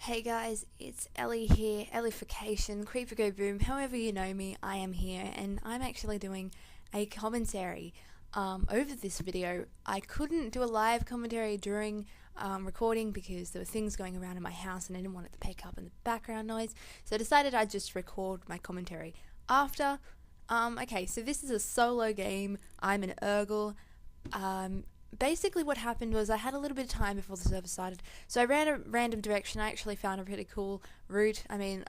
Hey guys, it's Ellie here, Ellification, Creeper Go Boom, however you know me, I am here, and I'm actually doing a commentary over this video. I couldn't do a live commentary during recording because there were things going around in my house and I didn't want it to pick up in the background noise, so I decided I'd just record my commentary after. Okay, so this is a solo game. I'm an Urgle. Basically what happened was I had a little bit of time before the server started, so I ran a random direction. I actually found a pretty cool route. I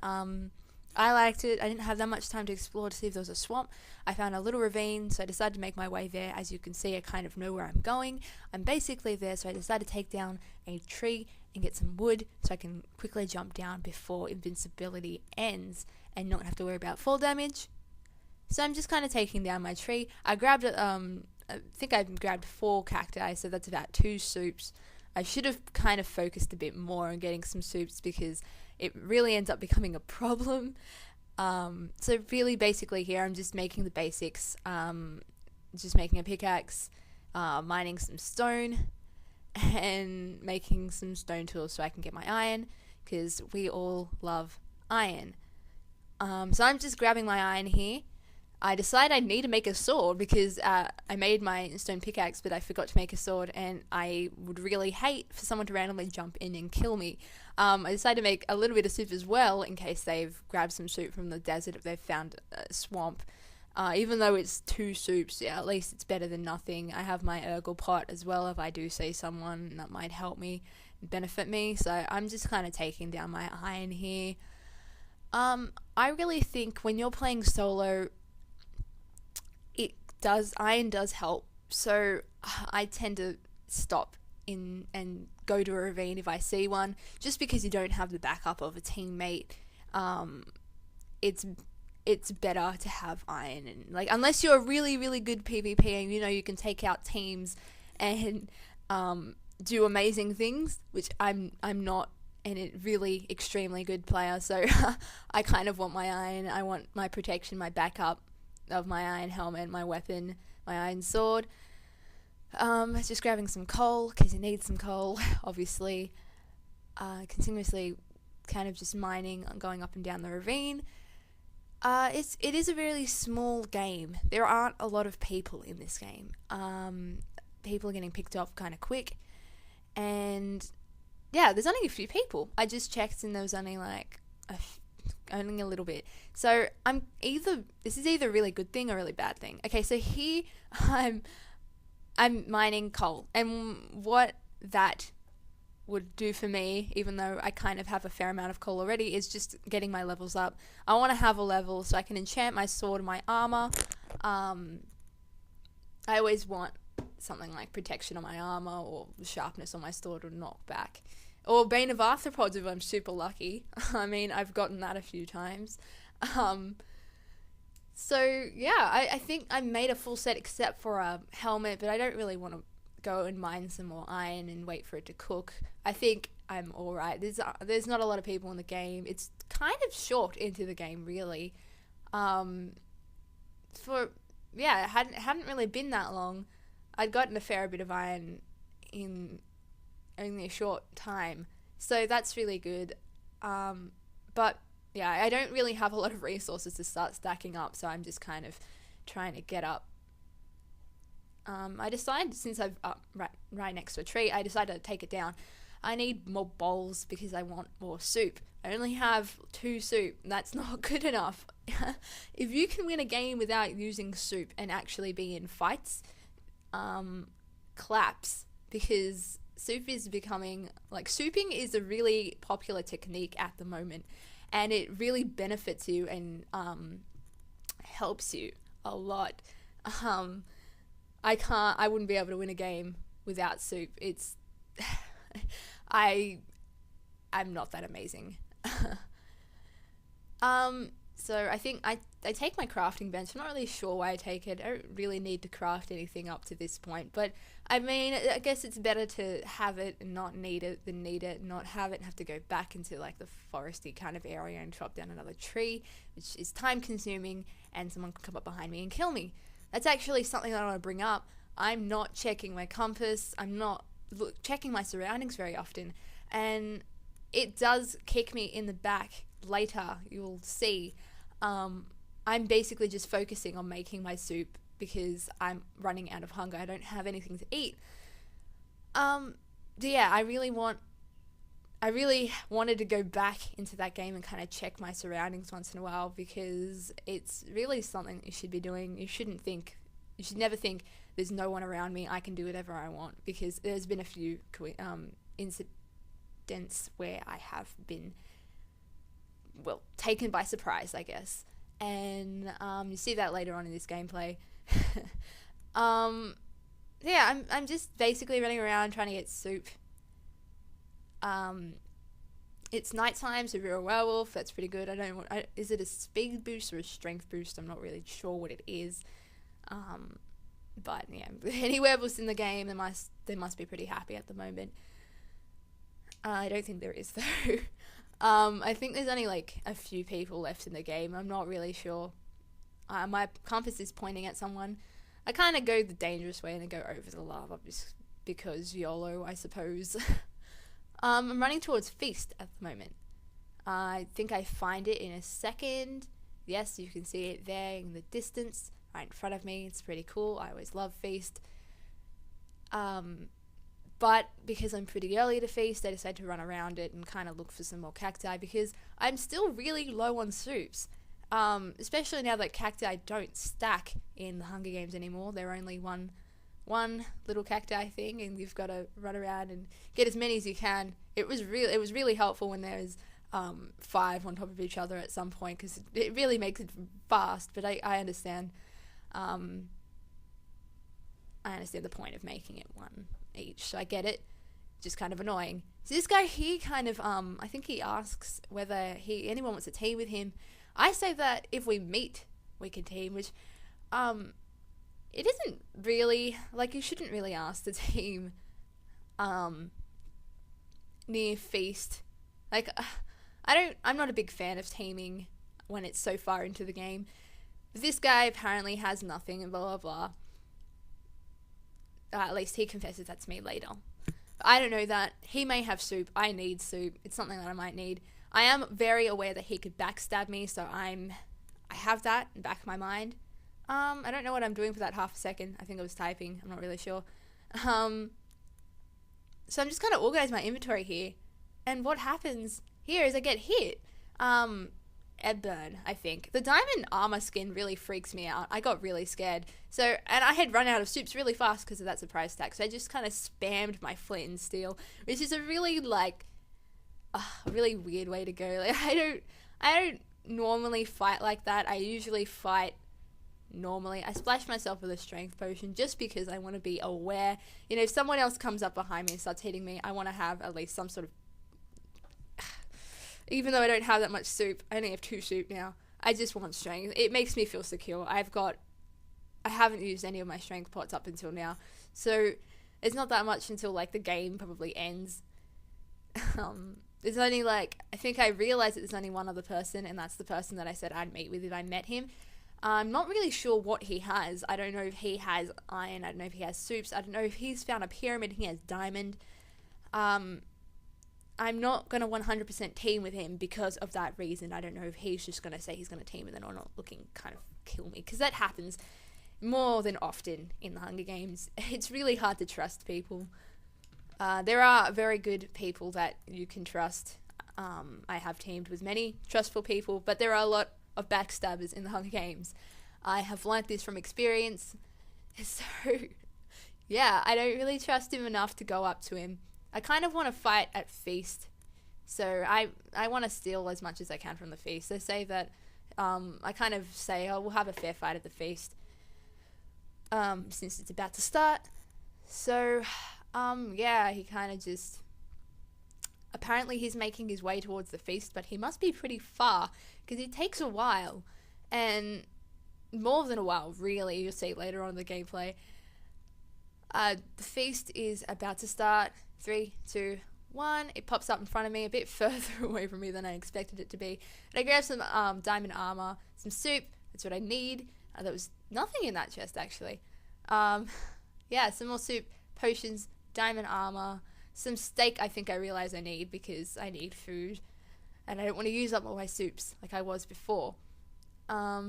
liked it. I didn't have that much time to explore to see if there was a swamp. I found a little ravine, so I decided to make my way there. As you can see, I kind of know where I'm going. I'm basically there, so I decided to take down a tree and get some wood so I can quickly jump down before invincibility ends and not have to worry about fall damage. So I'm just kind of taking down my tree. I grabbed I think I grabbed 4 cacti, so that's about 2 soups. I should have kind of focused a bit more on getting some soups because it really ends up becoming a problem. So really basically here I'm just making the basics, just making a pickaxe, mining some stone, and making some stone tools so I can get my iron, because we all love iron. So I'm just grabbing my iron here. I decided I need to make a sword because I made my stone pickaxe, but I forgot to make a sword, and I would really hate for someone to randomly jump in and kill me. I decided to make a little bit of soup as well in case they've grabbed some soup from the desert if they've found a swamp. Even though it's 2 soups, yeah, at least it's better than nothing. I have my Urgle pot as well if I do see someone that might help me, benefit me. So I'm just kind of taking down my iron here. I really think when you're playing solo, iron does help, so I tend to stop in and go to a ravine if I see one, just because you don't have the backup of a teammate. It's better to have iron, and like, unless you're a really good PvP and you can take out teams and do amazing things, which I'm not a really extremely good player, so I kind of want my iron. I want my protection, my backup of my iron helmet, my weapon, my iron sword. Just grabbing some coal because you need some coal, obviously. Continuously kind of just mining, going up and down the ravine. It is a really small game. There aren't a lot of people in this game. People are getting picked off kind of quick, and yeah, there's only a few people. I just checked and there was only like only a little bit. So this is either a really good thing or a really bad thing. Okay, so here I'm mining coal, and what that would do for me, even though I kind of have a fair amount of coal already, is just getting my levels up. I want to have a level so I can enchant my sword and my armor. I always want something like protection on my armor, or sharpness on my sword, or knockback. Or Bane of Arthropods if I'm super lucky. I mean, I've gotten that a few times. So yeah, I think I made a full set except for a helmet, but I don't really want to go and mine some more iron and wait for it to cook. I think I'm alright. There's not a lot of people in the game. It's kind of short into the game, really. It hadn't really been that long. I'd gotten a fair bit of iron in only a short time, so that's really good. But yeah, I don't really have a lot of resources to start stacking up, so I'm just kind of trying to get up. I decided, since I'm up right next to a tree, I decided to take it down. I need more bowls because I want more soup. I only have 2 soup. That's not good enough. If you can win a game without using soup and actually be in fights, claps, because soup is becoming, like, souping is a really popular technique at the moment, and it really benefits you and helps you a lot. I wouldn't be able to win a game without soup. I'm not that amazing. So I think I take my crafting bench. I'm not really sure why I take it. I don't really need to craft anything up to this point, but I mean, I guess it's better to have it and not need it than need it and not have it and have to go back into like the foresty kind of area and chop down another tree, which is time consuming, and someone can come up behind me and kill me. That's actually something that I want to bring up. I'm not checking my compass. I'm not checking my surroundings very often, and it does kick me in the back later, you'll see. I'm basically just focusing on making my soup because I'm running out of hunger. I don't have anything to eat. Yeah, I really wanted to go back into that game and kind of check my surroundings once in a while, because it's really something you should be doing. You should never think there's no one around me, I can do whatever I want, because there's been a few incidents where I have been, well, taken by surprise, I guess. And you see that later on in this gameplay. Yeah, I'm just basically running around trying to get soup. It's nighttime, so you're a werewolf. That's pretty good. Is it a speed boost or a strength boost? I'm not really sure what it is. But yeah, any werewolves in the game, they must be pretty happy at the moment. I don't think there is though. I think there's only like a few people left in the game. I'm not really sure. My compass is pointing at someone. I kind of go the dangerous way and I go over the lava because YOLO, I suppose. I'm running towards Feast at the moment. I think I find it in a second. Yes, you can see it there in the distance, right in front of me. It's pretty cool. I always love Feast. But because I'm pretty early to Feast, I decided to run around it and kind of look for some more cacti, because I'm still really low on soups. Especially now that cacti don't stack in the Hunger Games anymore. They're only one little cacti thing, and you've got to run around and get as many as you can. It was really helpful when there was 5 on top of each other at some point, because it really makes it fast. But I understand. I understand the point of making it 1 each, so I get it. Just kind of annoying. So this guy here kind of I think he asks whether anyone wants to team with him. I say that if we meet, we can team, which it isn't really, like, you shouldn't really ask to team near Feast. Like, I'm not a big fan of teaming when it's so far into the game. But this guy apparently has nothing and blah blah blah. At least he confesses that to me later. But I don't know that. He may have soup. I need soup. It's something that I might need. I am very aware that he could backstab me, so I have that in the back of my mind. I don't know what I'm doing for that half a second. I think I was typing. I'm not really sure. So I'm just going to organize my inventory here. And what happens here is I get hit. Edburn, I think. The diamond armor skin really freaks me out. I got really scared. So, and I had run out of soups really fast because of that surprise attack. So I just kind of spammed my flint and steel, which is a really, like, a really weird way to go. Like, I don't normally fight like that. I usually fight normally. I splash myself with a strength potion just because I want to be aware. You know, if someone else comes up behind me and starts hitting me, I want to have at least some sort of... Even though I don't have that much soup, I only have 2 soup now. I just want strength. It makes me feel secure. I haven't used any of my strength pots up until now. So it's not that much until, like, the game probably ends. There's only, like, I think I realized that there's only one other person, and that's the person that I said I'd meet with if I met him. I'm not really sure what he has. I don't know if he has iron. I don't know if he has soups. I don't know if he's found a pyramid and he has diamond. I'm not going to 100% team with him because of that reason. I don't know if he's just going to say he's going to team and then or not looking kind of kill me, because that happens more than often in the Hunger Games. It's really hard to trust people. There are very good people that you can trust. I have teamed with many trustful people, but there are a lot of backstabbers in the Hunger Games. I have learnt this from experience. So, yeah, I don't really trust him enough to go up to him. I kind of want to fight at Feast. So I want to steal as much as I can from the Feast. They say that, I kind of say, oh, we'll have a fair fight at the Feast. Since it's about to start. So, yeah, he kind of just... Apparently he's making his way towards the Feast, but he must be pretty far, because it takes a while. And more than a while, really, you'll see later on in the gameplay. The Feast is about to start. 3, 2, 1. It pops up in front of me, a bit further away from me than I expected it to be. And I grabbed some diamond armor, some soup. That's what I need. There was nothing in that chest, actually. Yeah, some more soup, potions, diamond armor, some steak I think I realize I need because I need food. And I don't want to use up all my soups like I was before. I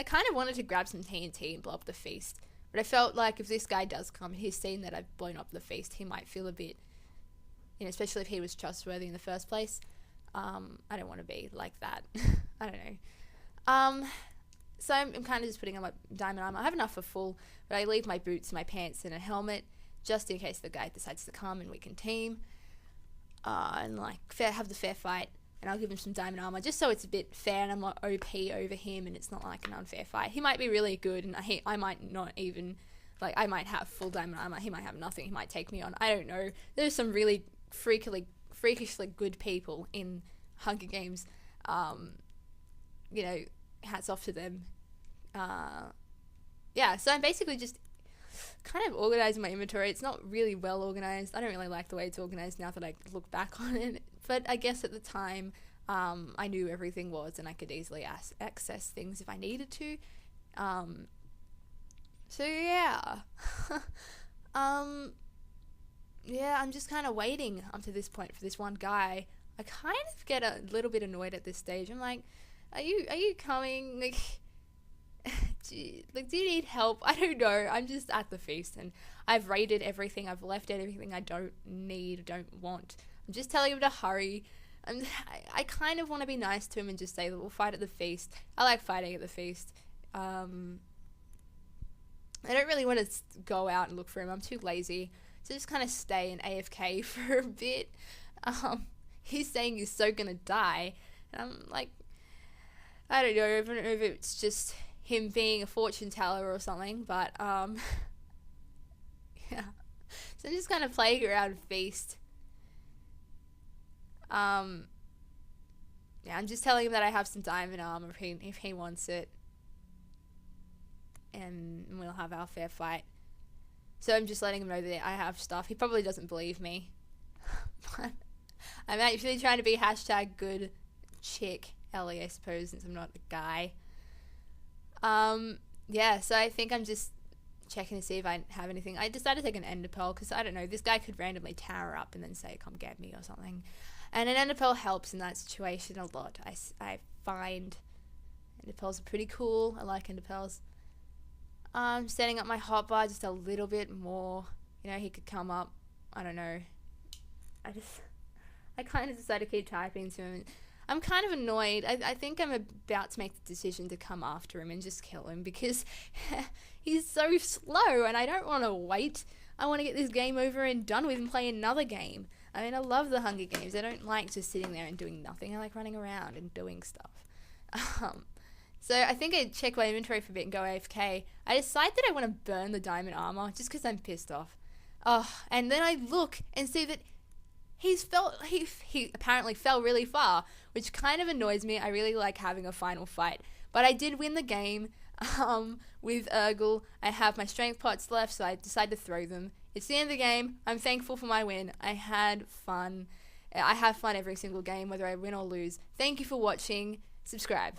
kind of wanted to grab some TNT and blow up the feast. But I felt like if this guy does come and he's seen that I've blown up the feast, he might feel a bit, especially if he was trustworthy in the first place. I don't want to be like that. I don't know. So I'm kind of just putting on my diamond armor. I have enough for full, but I leave my boots, my pants, and a helmet just in case the guy decides to come and we can team. And have the fair fight, and I'll give him some diamond armor just so it's a bit fair and I'm not OP over him and it's not like an unfair fight. He might be really good and I might not even, I might have full diamond armor, he might have nothing, he might take me on, I don't know. There's some really freakishly good people in Hunger Games. Hats off to them. So I'm basically just kind of organizing my inventory. It's not really well organized. I don't really like the way it's organized now that I look back on it, but I guess at the time I knew everything was and I could easily access things if I needed to. I'm just kind of waiting up to this point for this one guy. I kind of get a little bit annoyed at this stage. I'm like, are you coming? Do you need help? I don't know. I'm just at the feast and I've raided everything. I've left everything I don't need, don't want. I'm just telling him to hurry. I kind of want to be nice to him and just say that we'll fight at the feast. I like fighting at the feast. I don't really want to go out and look for him. I'm too lazy. So just kind of stay in AFK for a bit. He's saying he's so gonna die. And I'm like, I don't know if it's just him being a fortune teller or something, but so I'm just kind of playing around feast. I'm just telling him that I have some diamond armor if he wants it, and we'll have our fair fight. So I'm just letting him know that I have stuff. He probably doesn't believe me, but I'm actually trying to be #good chick Ellie, I suppose, since I'm not a guy. So I think I'm just checking to see if I have anything. I decided to take an ender pearl because I don't know, this guy could randomly tower up and then say come get me or something, and an ender pearl helps in that situation a lot. I find ender pearls are pretty cool. I like ender pearls. Setting up my hotbar just a little bit more. He could come up. I don't know. I kind of decided to keep typing to him. I'm kind of annoyed. I think I'm about to make the decision to come after him and just kill him because he's so slow and I don't want to wait. I want to get this game over and done with and play another game. I mean, I love the Hunger Games. I don't like just sitting there and doing nothing. I like running around and doing stuff. So I think I check my inventory for a bit and go AFK. I decide that I want to burn the diamond armor just because I'm pissed off. And then I look and see that he apparently fell really far, which kind of annoys me. I really like having a final fight. But I did win the game with Urgle. I have my strength pots left, so I decided to throw them. It's the end of the game. I'm thankful for my win. I had fun. I have fun every single game, whether I win or lose. Thank you for watching. Subscribe.